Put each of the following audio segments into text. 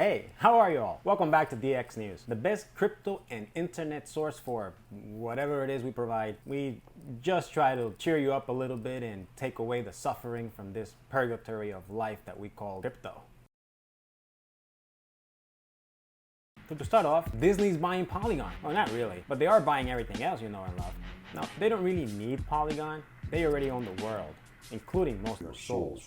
Hey, how are you all? Welcome back to DX News, the best crypto and internet source for whatever it is we provide. We just try to cheer you up a little bit and take away the suffering from this purgatory of life that we call crypto. So to start off, Disney's buying Polygon. Well, not really, but they are buying everything else you know and love. Now, they don't really need Polygon. They already own the world, including most of their souls.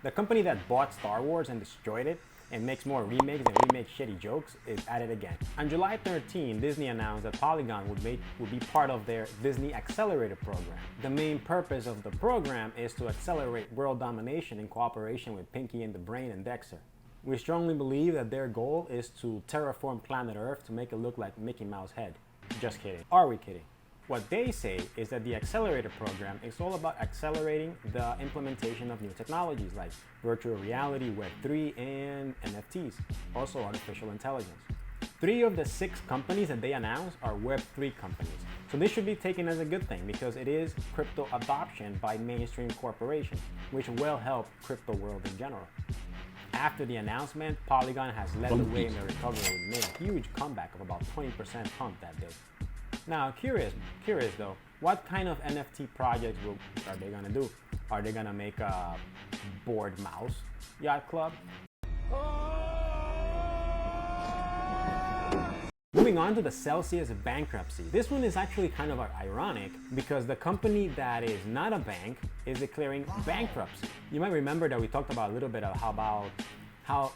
The company that bought Star Wars and destroyed it and makes more remakes and remakes shitty jokes is at it again. On July 13, Disney announced that Polygon would be part of their Disney Accelerator program. The main purpose of the program is to accelerate world domination in cooperation with Pinky and the Brain and Dexter. We strongly believe that their goal is to terraform planet Earth to make it look like Mickey Mouse head. Just kidding. Are we kidding? What they say is that the Accelerator program is all about accelerating the implementation of new technologies like virtual reality, Web3, and NFTs, also artificial intelligence. 3 of the 6 companies that they announced are Web3 companies. So this should be taken as a good thing because it is crypto adoption by mainstream corporations, which will help crypto world in general. After the announcement, Polygon has led the way in the recovery and made a huge comeback of about 20% pump that day. Now, curious though, what kind of NFT projects are they gonna do? Are they gonna make a board mouse yacht club? Moving on to the Celsius bankruptcy. This one is actually kind of ironic because the company that is not a bank is declaring bankruptcy. You might remember that we talked about a little bit of how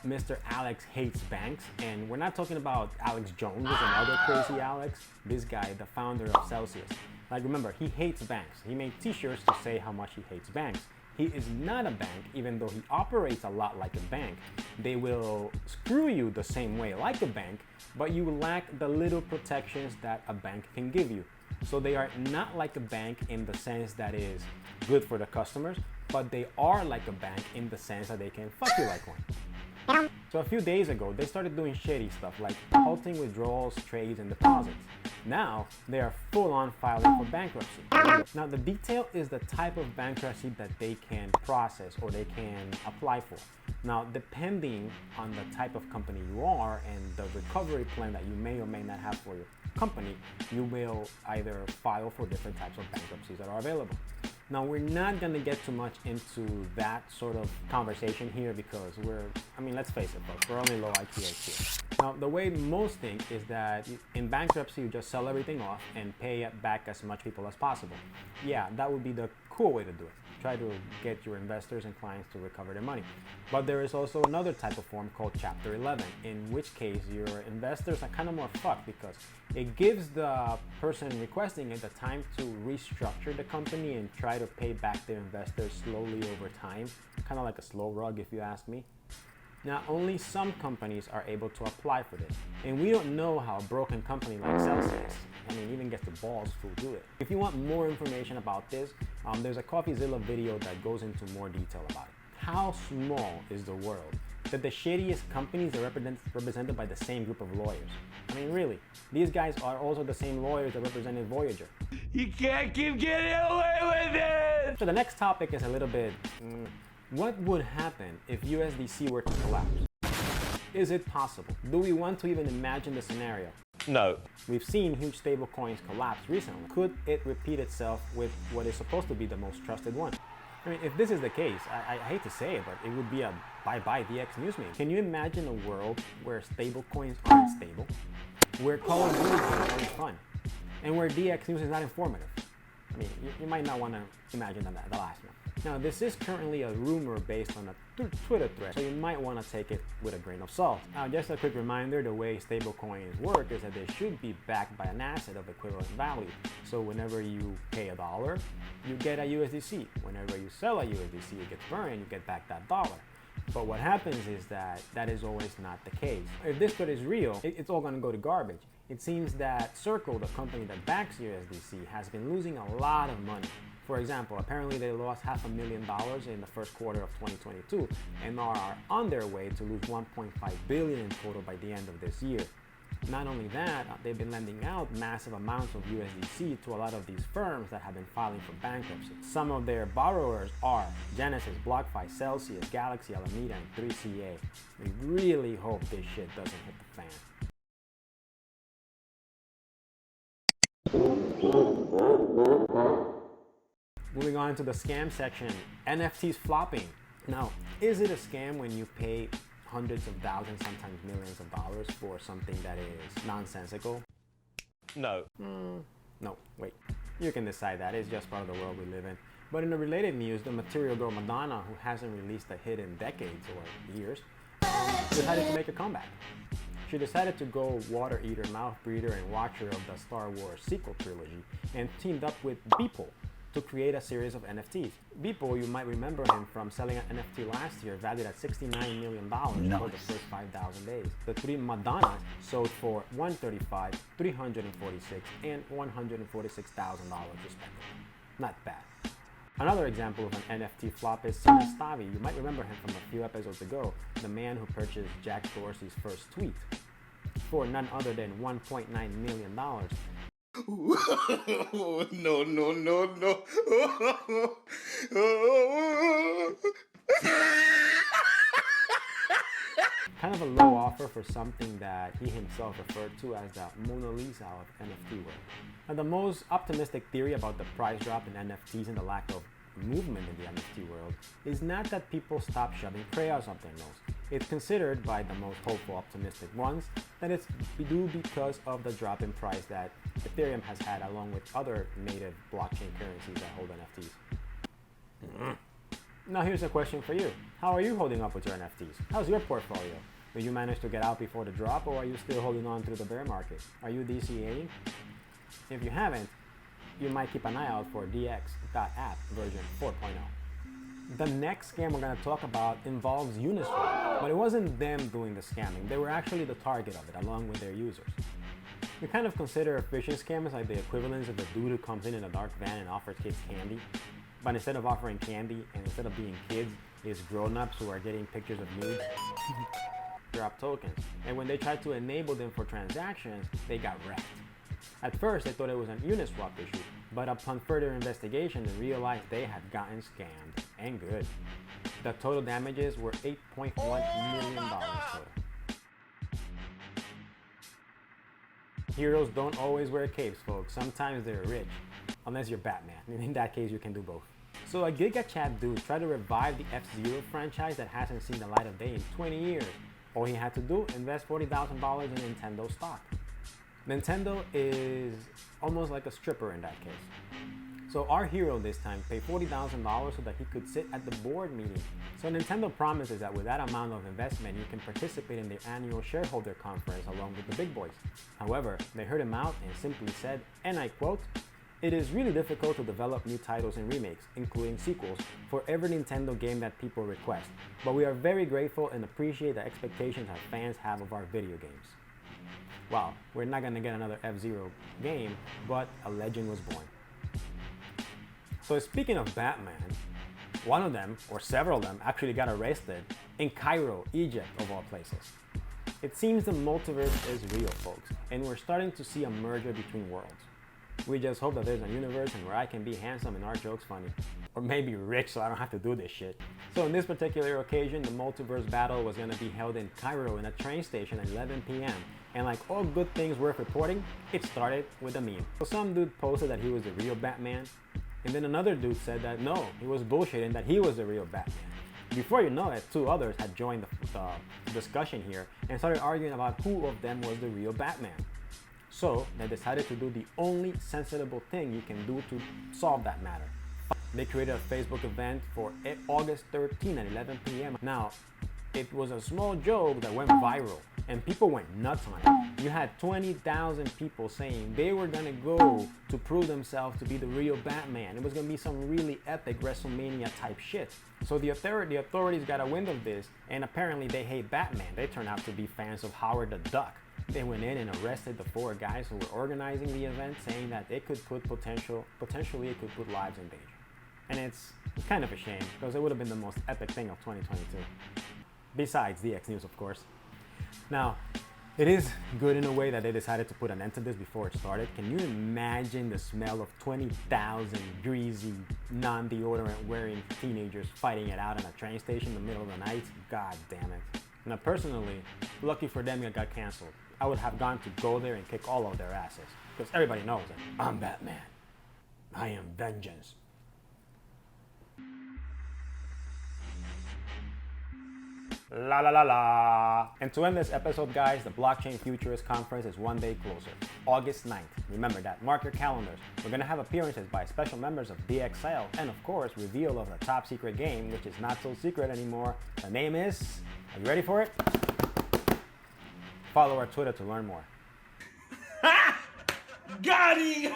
Mr. Alex hates banks, and we're not talking about Alex Jones and other crazy Alex. This guy, the founder of Celsius. Like, remember, he hates banks. He made t-shirts to say how much he hates banks. He is not a bank, even though he operates a lot like a bank. They will screw you the same way like a bank, but you lack the little protections that a bank can give you. So they are not like a bank in the sense that is good for the customers, but they are like a bank in the sense that they can fuck you like one. So a few days ago, they started doing shady stuff like halting withdrawals, trades, and deposits. Now, they are full-on filing for bankruptcy. Now, the detail is the type of bankruptcy that they can process or they can apply for. Now, depending on the type of company you are and the recovery plan that you may or may not have for your company, you will either file for different types of bankruptcies that are available. Now, we're not going to get too much into that sort of conversation here because let's face it, folks, we're only low IQs here. Now, the way most think is that in bankruptcy, you just sell everything off and pay back as much people as possible. Yeah, that would be the cool way to do it. Try to get your investors and clients to recover their money. But there is also another type of form called Chapter 11, in which case your investors are kind of more fucked because it gives the person requesting it the time to restructure the company and try to pay back their investors slowly over time, kind of like a slow rug if you ask me. Now, only some companies are able to apply for this, and we don't know how a broken company like Celsius, even gets the balls to do it. If you want more information about this, there's a CoffeeZilla video that goes into more detail about it. How small is the world that the shadiest companies are represented by the same group of lawyers? Really, these guys are also the same lawyers that represented Voyager. You can't keep getting away with it! So the next topic is a little bit, what would happen if USDC were to collapse? Is it possible? Do we want to even imagine the scenario? No. We've seen huge stable coins collapse recently. Could it repeat itself with what is supposed to be the most trusted one? If this is the case, I hate to say it, but it would be a bye-bye DX News meme. Can you imagine a world where stable coins aren't stable, where Call of Duty games aren't fun, and where DX News is not informative? You might not want to imagine the last one. Now, this is currently a rumor based on a Twitter thread, so you might want to take it with a grain of salt. Now, just a quick reminder, the way stablecoins work is that they should be backed by an asset of equivalent value. So whenever you pay $1, you get a USDC. Whenever you sell a USDC, it gets burned and you get back that dollar. But what happens is that is always not the case. If this threat is real, it's all going to go to garbage. It seems that Circle, the company that backs USDC, has been losing a lot of money. For example, apparently they lost $500,000 in the first quarter of 2022 and are on their way to lose $1.5 billion in total by the end of this year. Not only that, they've been lending out massive amounts of USDC to a lot of these firms that have been filing for bankruptcy. Some of their borrowers are Genesis, BlockFi, Celsius, Galaxy, Alameda, and 3CA. We really hope this shit doesn't hit the fan. Moving on to the scam section, NFTs flopping. Now, is it a scam when you pay hundreds of thousands, sometimes millions of dollars for something that is nonsensical? No. No, wait. You can decide that. It's just part of the world we live in. But in the related news, the material girl Madonna, who hasn't released a hit in decades or years, decided to make a comeback. She decided to go water eater, mouth breather, and watcher of the Star Wars sequel trilogy and teamed up with Beeple to create a series of NFTs. Beeple, you might remember him from selling an NFT last year valued at $69 million for the first 5,000 days. The three Madonnas sold for $135, $346, and $146,000 respectively. Not bad. Another example of an NFT flop is Sonny Stavi. You might remember him from a few episodes ago, the man who purchased Jack Dorsey's first tweet for none other than $1.9 million. No. Kind of a low offer for something that he himself referred to as the Mona Lisa of NFT world. Now, the most optimistic theory about the price drop in NFTs and the lack of movement in the NFT world is not that people stop shoving crayons up their nose. It's considered by the most hopeful, optimistic ones that it's due because of the drop in price that Ethereum has had along with other native blockchain currencies that hold NFTs. Now here's a question for you. How are you holding up with your NFTs? How's your portfolio? Did you manage to get out before the drop, or are you still holding on through the bear market? Are you DCAing? If you haven't, you might keep an eye out for DX.app version 4.0. The next scam we're going to talk about involves Uniswap, but it wasn't them doing the scamming. They were actually the target of it, along with their users. We kind of consider phishing scams like the equivalents of the dude who comes in a dark van and offers kids candy. But instead of offering candy, and instead of being kids, it's grown-ups who are getting pictures of nudes. Drop tokens. And when they tried to enable them for transactions, they got wrecked. At first, they thought it was an Uniswap issue, but upon further investigation, they realized they had gotten scammed, and good. The total damages were $8.1 million total. Heroes don't always wear capes, folks. Sometimes they're rich, unless you're Batman. In that case, you can do both. So a GigaChat dude tried to revive the F-Zero franchise that hasn't seen the light of day in 20 years. All he had to do, invest $40,000 in Nintendo stock. Nintendo is almost like a stripper in that case. So our hero this time paid $40,000 so that he could sit at the board meeting. So Nintendo promises that with that amount of investment, you can participate in their annual shareholder conference along with the big boys. However, they heard him out and simply said, and I quote, "It is really difficult to develop new titles and remakes, including sequels, for every Nintendo game that people request. But we are very grateful and appreciate the expectations our fans have of our video games." Wow, we're not gonna get another F-Zero game, but a legend was born. So speaking of Batman, one of them, or several of them, actually got arrested in Cairo, Egypt, of all places. It seems the multiverse is real, folks, and we're starting to see a merger between worlds. We just hope that there's a universe and where I can be handsome and our jokes funny. Or maybe rich so I don't have to do this shit. So in this particular occasion, the multiverse battle was gonna be held in Cairo in a train station at 11 p.m. And like all good things worth reporting, it started with a meme. So some dude posted that he was the real Batman, and then another dude said that no, he was bullshitting, that he was the real Batman. Before you know it, two others had joined the discussion here and started arguing about who of them was the real Batman. So they decided to do the only sensible thing you can do to solve that matter. They created a Facebook event for August 13 at 11 p.m. Now, it was a small joke that went viral and people went nuts on it. You had 20,000 people saying they were gonna go to prove themselves to be the real Batman. It was gonna be some really epic WrestleMania type shit. So the authorities got a wind of this, and apparently they hate Batman. They turned out to be fans of Howard the Duck. They went in and arrested the 4 guys who were organizing the event, saying that it could put potentially it could put lives in danger. And it's kind of a shame, because it would have been the most epic thing of 2022. Besides DX News, of course. Now, It is good in a way that they decided to put an end to this before it started. Can you imagine the smell of 20,000 greasy, non-deodorant wearing teenagers fighting it out in a train station in the middle of the night? God damn it. Now personally, lucky for them it got canceled. I would have gone to go there and kick all of their asses. Because everybody knows that I'm Batman. I am vengeance. La la la la. And to end this episode, guys, the Blockchain Futurist Conference is one day closer. August 9th. Remember that. Mark your calendars. We're going to have appearances by special members of DxSale and, of course, reveal of the top secret game, which is not so secret anymore. The name is... Are you ready for it? Follow our Twitter to learn more. Got him!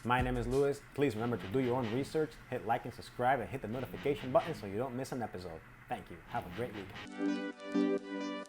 My name is Louis. Please remember to do your own research, hit like and subscribe, and hit the notification button so you don't miss an episode. Thank you. Have a great weekend.